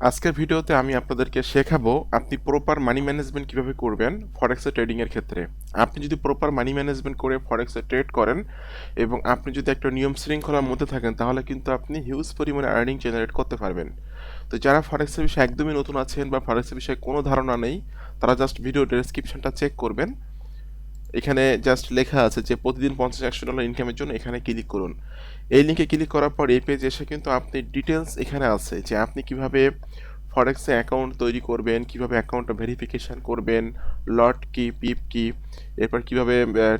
আজকের ভিডিওতে আমি আপনাদেরকে শেখাবো আপনি প্রপার মানি ম্যানেজমেন্ট কিভাবে করবেন ফরেক্সে ট্রেডিং এর ক্ষেত্রে। আপনি যদি প্রপার মানি ম্যানেজমেন্ট করে ফরেক্সে ট্রেড করেন এবং আপনি যদি একটা নিয়ম শৃঙ্খলার মধ্যে থাকেন তাহলে কিন্তু আপনি হিউজ পরিমাণে আর্নিং জেনারেট করতে পারবেন। তো যারা ফরেক্সের বিষয়ে একদমই নতুন আছেন বা ফরেক্সের বিষয়ে কোনো ধারণা নেই, তারা জাস্ট ভিডিও ডেসক্রিপশনটা চেক করবেন। এখানে জাস্ট লেখা আছে যে প্রতিদিন $50-100 ইনকামের জন্য এখানে ক্লিক করুন। এই লিঙ্কে ক্লিক করার পর এই পেজে এসে কিন্তু আপনি ডিটেলস এখানে আছে যে আপনি কিভাবে ফরেক্সে অ্যাকাউন্ট তৈরি করবেন, কিভাবে অ্যাকাউন্টটা ভেরিফিকেশন করবেন, লট কি, পিপ কি, এরপর কিভাবে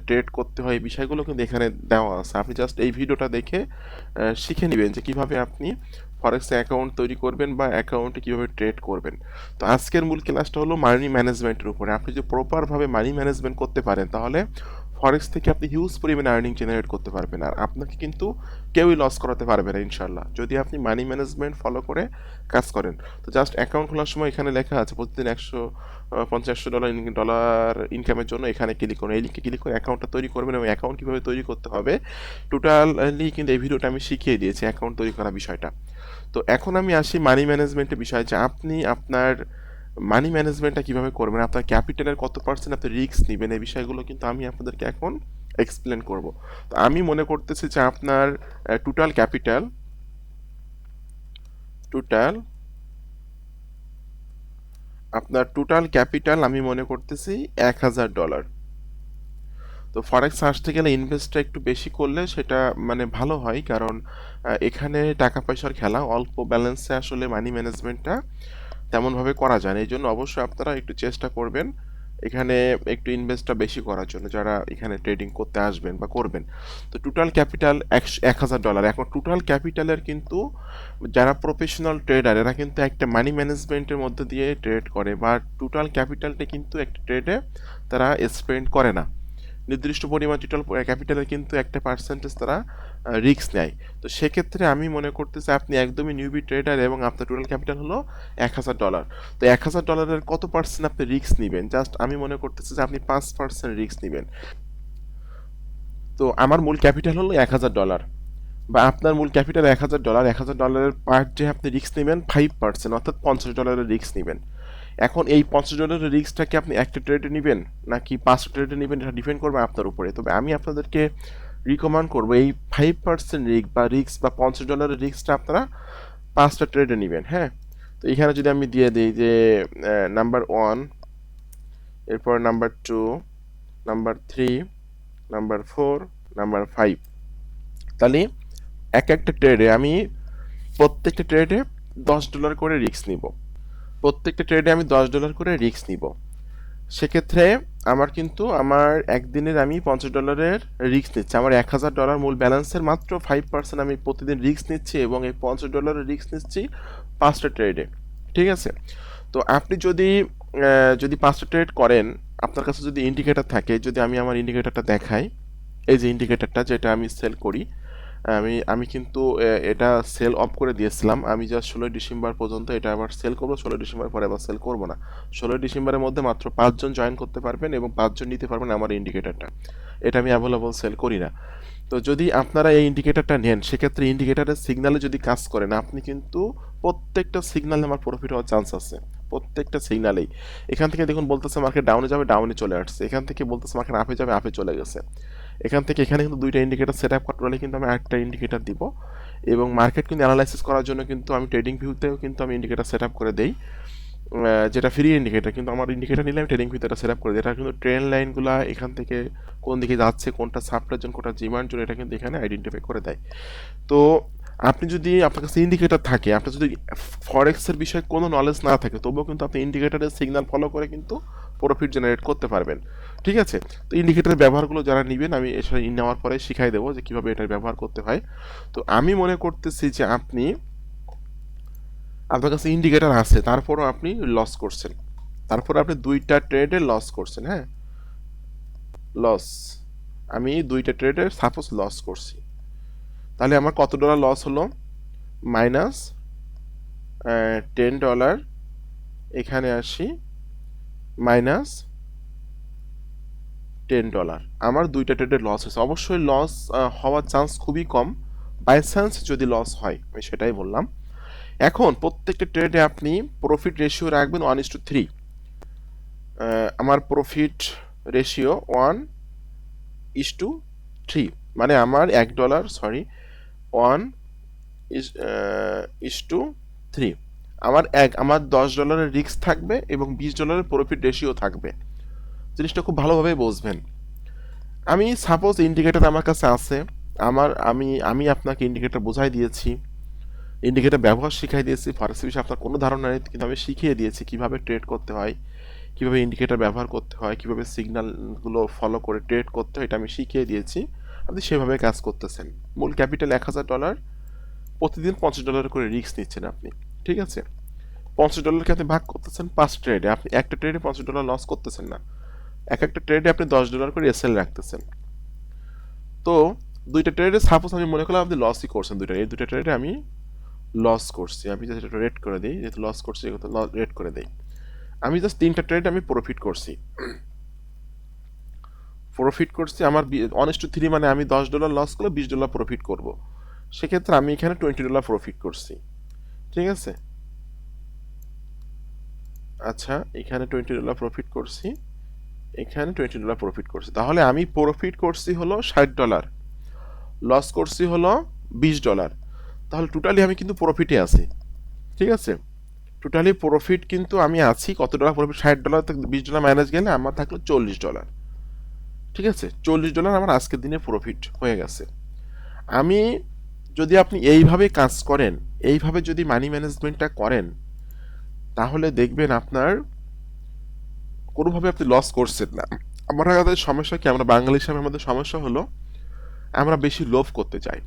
ট্রেড করতে হয়, এই বিষয়গুলো কিন্তু এখানে দেওয়া আছে। আপনি জাস্ট এই ভিডিওটা দেখে শিখে নেবেন যে কিভাবে আপনি ফরেক্সে অ্যাকাউন্ট তৈরি করবেন বা অ্যাকাউন্টে কিভাবে ট্রেড করবেন। তো আজকের মূল ক্লাসটা হলো মানি ম্যানেজমেন্টের উপরে। আপনি যদি প্রপারভাবে মানি ম্যানেজমেন্ট করতে পারেন তাহলে ফরেক্স থেকে আপনি হিউজ পরিমাণে আর্নিং জেনারেট করতে পারবেন, আর আপনাকে কিন্তু কেউই লস করাতে পারবে না ইনশাল্লাহ, যদি আপনি মানি ম্যানেজমেন্ট ফলো করে কাজ করেন। তো জাস্ট অ্যাকাউন্ট খোলার সময় এখানে লেখা আছে প্রতিদিন $50-100 ইনকামের জন্য এখানে ক্লিক করুন। এই লিঙ্কে ক্লিক করে অ্যাকাউন্টটা তৈরি করবেন এবং অ্যাকাউন্ট কীভাবে তৈরি করতে হবে টোটালি কিন্তু এই ভিডিওটা আমি শিখিয়ে দিয়েছি অ্যাকাউন্ট তৈরি করার বিষয়টা। তো এখন আমি আসি মানি ম্যানেজমেন্টের বিষয়ে, যে আপনি আপনার মানি ম্যানেজমেন্টটা কিভাবে করবেন, আপনার ক্যাপিটালের কত পার্সেন্ট আপনি রিস্ক নেবেন, এই বিষয়গুলো কিন্তু আমি আপনাদেরকে এখন এক্সপ্লেন করব। তো আমি মনে করতেছি যে আপনার টোটাল ক্যাপিটাল টোটাল আমি মনে করতেছি $1,000। তো ফরেক্স আসতে গেলে ইনভেস্টটা একটু বেশি করলে সেটা মানে ভালো হয়, কারণ এখানে টাকা পয়সার খেলা, অল্প ব্যালেন্সে আসলে মানি ম্যানেজমেন্টটা তেমনভাবে করা যায় না। এই জন্য অবশ্যই আপনারা একটু চেষ্টা করবেন এখানে একটু ইনভেস্টটা বেশি করার জন্য যারা এখানে ট্রেডিং করতে আসবেন বা করবেন। তো টোটাল ক্যাপিটাল $1,000। এখন টোটাল ক্যাপিটালের কিন্তু যারা প্রফেশনাল ট্রেডার এরা কিন্তু একটা মানি ম্যানেজমেন্টের মধ্যে দিয়ে ট্রেড করে, বা টোটাল ক্যাপিটালটা কিন্তু একটা ট্রেডে তারা স্পেন্ড করে না। নির্দিষ্ট পরিমাণ টোটাল ক্যাপিটালের কিন্তু একটা পার্সেন্টেজ তারা রিস্ক নেয়। তো সেক্ষেত্রে আমি মনে করতেছি আপনি একদমই নিউবি ট্রেডার এবং আপনার টোটাল ক্যাপিটাল হলো $1,000। তো $1,000-এর কত পার্সেন্ট আপনি রিস্ক নেবেন? জাস্ট আমি মনে করতেছি যে আপনি 5% রিস্ক নেবেন। তো আমার মূল ক্যাপিটাল হলো $1,000, বা আপনার মূল ক্যাপিটাল $1,000। $1,000-এর পার্ট যে আপনি রিস্ক নেবেন 5%, অর্থাৎ $50 রিস্ক নেবেন। এখন এই $50 রিস্কটা কি আপনি একটা ট্রেডে নেবেন নাকি 5টা ট্রেডে নেবেন, এটা ডিপেন্ড করবে আপনার উপরে। তবে আমি আপনাদেরকে রিকমেন্ড করবো এই 5% রিস্ক বা $50 রিস্কটা আপনারা 5টা ট্রেডে নেবেন। হ্যাঁ, তো এখানে যদি আমি দিয়ে দিই যে নাম্বার 1, এরপর নাম্বার 2, নাম্বার 3, নাম্বার 4, নাম্বার 5, তাহলে একটা ট্রেডে আমি প্রত্যেকটা ট্রেডে $10 করে রিস্ক নিব। প্রত্যেকটা ট্রেডে আমি $10 করে রিস্ক নিব। সেক্ষেত্রে আমার একদিনের আমি $50 রিস্ক নিচ্ছি। আমার $1,000 মূল ব্যালেন্সের মাত্র 5% আমি প্রতিদিন রিস্ক নিচ্ছি, এবং এই $50 রিস্ক নিচ্ছি 5টা ট্রেডে। ঠিক আছে? তো আপনি যদি 5টা ট্রেড করেন, আপনার কাছে যদি ইন্ডিকেটর থাকে, যদি আমি আমার ইন্ডিকেটরটা দেখাই, এই যে ইন্ডিকেটরটা যেটা আমি সেল করি, আমি কিন্তু এটা সেল অফ করে দিয়েছিলাম। আমি জাস্ট 16 ডিসেম্বর পর্যন্ত এটা আবার সেল করবো, 16 ডিসেম্বর পরে আবার সেল করবো না। 16 ডিসেম্বরের মধ্যে মাত্র 5 জন জয়েন করতে পারবেন এবং 5 জন নিতে পারবেন আমার ইন্ডিকেটরটা। এটা আমি অ্যাভেলেবল সেল করি না। তো যদি আপনারা এই ইন্ডিকেটরটা নেন, সেক্ষেত্রে ইন্ডিকেটরের সিগনালে যদি কাজ করেন, আপনি কিন্তু প্রত্যেকটা সিগনালে আমার প্রফিট হওয়ার চান্স আছে। প্রত্যেকটা সিগনালেই। এখান থেকে দেখুন বলতেছে মার্কেট ডাউনে যাবে, ডাউনে চলে আসছে। এখান থেকে বলতেছে মার্কেট আপে যাবে, আপে চলে গেছে। এখান থেকে এখানে কিন্তু 2টা ইন্ডিকেটর সেট আপ করার কিন্তু আমি আরেকটা ইন্ডিকেটর দিব, এবং মার্কেট কিন্তু অ্যানালাইসিস করার জন্য কিন্তু আমি ট্রেডিং ভিউতেও কিন্তু আমি ইন্ডিকেটর সেট আপ করে দেই, যেটা ফ্রি ইন্ডিকেটর। কিন্তু আমার ইন্ডিকেটর নিলে আমি ট্রেডিং ভিউতে এটা সেট আপ করে দিই। এটা কিন্তু ট্রেন লাইনগুলো এখান থেকে কোন দিকে যাচ্ছে, কোনটা সাপ্লাই জোন, কোনটা ডিমান্ড জোন, এটা কিন্তু এখানে আইডেন্টিফাই করে দেয়। তো আপনি যদি আপনার কাছে ইন্ডিকেটর থাকে, আপনার যদি ফরেক্সের বিষয়ে কোনো নলেজ না থাকে, তবুও কিন্তু আপনি ইন্ডিকেটরের সিগন্যাল ফলো করে কিন্তু প্রফিট জেনারেট করতে পারবেন। ঠিক আছে? তো ইন্ডিকেটরের ব্যবহারগুলো যারা নেবেন, আমি এটা নেওয়ার পরে শিখাই দেবো যে কীভাবে এটার ব্যবহার করতে হয়। তো আমি মনে করতেছি যে আপনার কাছে ইন্ডিকেটর আছে, তারপরও আপনি লস করছেন, তারপর আপনি 2টা ট্রেডে লস করছেন। হ্যাঁ, লস, আমি 2টা ট্রেডে সাপোজ লস করছি, তাহলে আমার কত ডলার লস হলো? মাইনাস $10। এখানে আসি, মাইনাস $10। আমার 2টা ট্রেডে লস হয়েছে। অবশ্যই লস হওয়ার চান্স খুবই কম, বাই চান্স যদি লস হয়, আমি সেটাই বললাম। এখন প্রত্যেকটা ট্রেডে আপনি প্রফিট রেশিও রাখবেন 1:3। আমার প্রফিট রেশিও 1:3, মানে আমার $1 সরি 1:3। আমার $10 রিস্ক থাকবে এবং $20 প্রফিট রেশিও থাকবে। জিনিসটা খুব ভালোভাবে বুঝবেন। আমি সাপোজ ইন্ডিকেটর আমার কাছে আছে, আমি আপনাকে ইন্ডিকেটর বোঝাই দিয়েছি, ইন্ডিকেটর ব্যবহার শিখাই দিয়েছি। ফরেক্স বিষয়ে আপনার কোনো ধারণা নেই, কিন্তু আমি শিখিয়ে দিয়েছি কিভাবে ট্রেড করতে হয়, কিভাবে ইন্ডিকেটর ব্যবহার করতে হয়, কিভাবে সিগন্যালগুলো ফলো করে ট্রেড করতে হয়, এটা আমি শিখিয়ে দিয়েছি। আপনি সেভাবে কাজ করতেছেন। মূল ক্যাপিটাল $1000, প্রতিদিন $50 করে রিস্ক নিচ্ছেন আপনি, ঠিক আছে? $50কে আপনি ভাগ করতেছেন 5 ট্রেডে, আপনি একটা ট্রেডে $50 লস করতেছেন না, একটা ট্রেডে আপনি $10 করে এসএল রাখতেছেন। তো দুইটা ট্রেডে সাপোজ আমি মনে করলাম আপনি লসই করছেন, এই দুইটা ট্রেডে আমি লস করছি, আমি জাস্ট এটা রেড করে দিই, যেহেতু লস করছি যেহেতু রেড করে দিই। আমি জাস্ট 3টা ট্রেড আমি প্রফিট করছি, আমার 1:3, মানে আমি $10 লস করলে $20 প্রফিট করব। সেক্ষেত্রে আমি এখানে $20 প্রফিট করছি, ঠিক আছে? আচ্ছা, এখানে $20 প্রফিট করছি, এখানে $20 প্রফিট করছি, তাহলে আমি প্রফিট করছি হলো $60, লস করছি হলো $20। তাহলে টোটালি আমি কিন্তু প্রফিটে আছি, ঠিক আছে? টোটালি প্রফিট কিন্তু আমি আছি কত ডলার প্রফিট, $60 থেকে $20 মাইনাস গেলে আমার থাকলো $40, ঠিক আছে? $40 আমার আজকের দিনে প্রফিট হয়ে গেছে। আমি যদি আপনি এইভাবে কাজ করেন, এইভাবে যদি মানি ম্যানেজমেন্টটা করেন, তাহলে দেখবেন আপনার কোনোভাবে আপনি লস করছেন না। আমাদের সমস্যা কি, আমরা বাঙালি হিসাবে আমাদের সমস্যা হলো আমরা বেশি লোভ করতে চাই।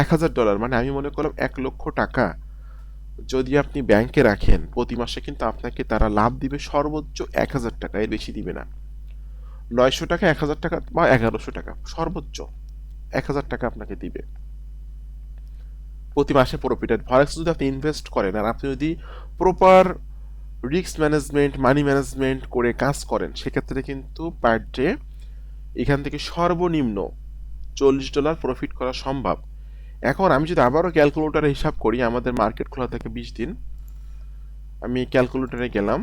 $1000, মানে আমি মনে করলাম $1,00,000 যদি আপনি ব্যাংকে রাখেন, প্রতি মাসে কিন্তু আপনাকে তারা লাভ দিবে সর্বোচ্চ $1000, এর বেশি দিবে না। $900, $1000 বা $1100, সর্বোচ্চ $1000 আপনাকে দিবে প্রতি মাসে প্রফিটের। ফরেক্স যদি আপনি ইনভেস্ট করেন আর আপনি যদি proper risk management, money management করে কাজ করেন, সেক্ষেত্রে কিন্তু পার ডে এখান থেকে সর্বনিম্ন $40 প্রফিট করা সম্ভব। এখন আমি যদি আবারও ক্যালকুলেটরে হিসাব করি, আমাদের মার্কেট খোলা থাকে 20 দিন, আমি ক্যালকুলেটরে গেলাম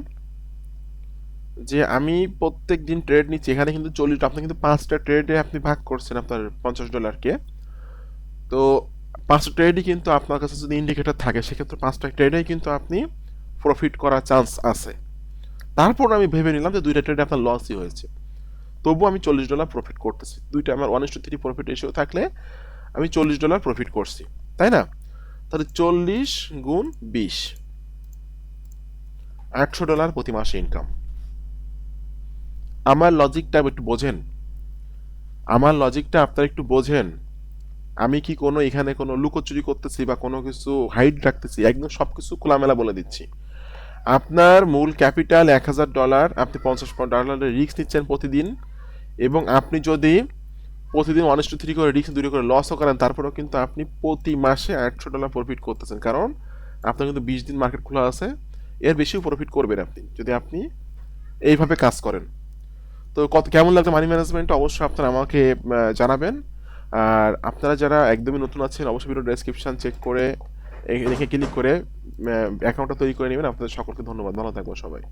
যে আমি প্রত্যেক দিন ট্রেড নিচ্ছি, এখানে কিন্তু 40, আপনি কিন্তু 5টা ট্রেডে আপনি ভাগ করছেন আপনার $50-কে। তো 5টা ট্রেডই কিন্তু আপনার কাছে যদি ইন্ডিকেটর থাকে, সেক্ষেত্রে 5টা ট্রেডেই কিন্তু আপনি প্রফিট করার চান্স আছে। তারপর আমি ভেবে নিলাম যে 2টা ট্রেডে আপনার লসই হয়েছে, তবু আমি $40 প্রফিট করতেছি। দুইটা আমার 1:3 প্রফিট রেশিও থাকলে আমি $40 প্রফিট করছি, তাই না? তাহলে 40 গুণ 20, $800 প্রতি মাসে ইনকাম। আমার লজিকটা একটু বোঝেন, আমার লজিকটা আপনারা একটু বোঝেন। আমি কি কোনো এখানে কোনো লুকোচুরি করতেছি বা কোনো কিছু হাইড রাখতেছি? একদম সবকিছু খোলামেলা বলে দিচ্ছি। আপনার মূল ক্যাপিটাল $1000, আপনি $50 রিস্ক নিচ্ছেন প্রতিদিন, এবং আপনি যদি প্রতিদিন 1:3 করে রিস্ক, 2 করে লসও করেন, তারপরেও কিন্তু আপনি প্রতি মাসে $800 প্রফিট করতেছেন, কারণ আপনার কিন্তু 20 দিন মার্কেট খোলা আছে। এর বেশিও প্রফিট করবেন আপনি যদি আপনি এইভাবে কাজ করেন। তো কেমন লাগলো মানি ম্যানেজমেন্ট, অবশ্যই আপনারা আমাকে জানাবেন। আর আপনারা যারা একদমই নতুন আছেন, অবশ্যই ভিডিও ডেসক্রিপশন চেক করে লিখে ক্লিক করে অ্যাকাউন্টটা তৈরি করে নেবেন। আপনাদের সকলকে ধন্যবাদ, ভালো থাকবেন সবাই।